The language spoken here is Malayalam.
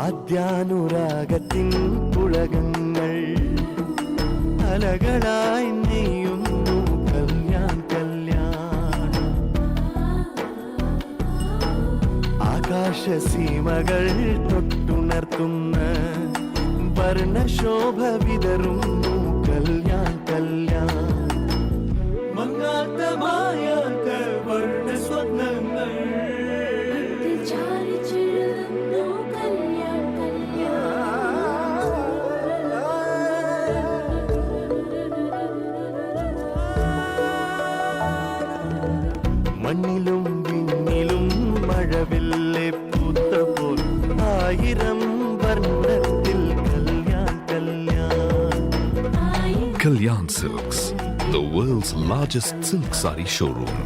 ആദ്യാനുരാഗത്തിൻ പുളകങ്ങൾ അലകളായി നെയ്യുന്നു കല്യാൺ കല്യാൺ. ആകാശസീമകൾ തൊട്ടുണർത്തുന്ന വർണ്ണശോഭ വിതറുന്നു കല്യാൺ കല്യാൺ. മങ്ങാത്ത മായാത്ത വർണ്ണ സ്വപ്നങ്ങൾ മണ്ണിലും വിണ്ണിലും മഴവില്ലെ പൂത്തപ്പോൾ ആയിരം വർണ്ണത്തിൽ Kalyan Kalyan. Kalyan Silks, the world's largest silk saree showroom.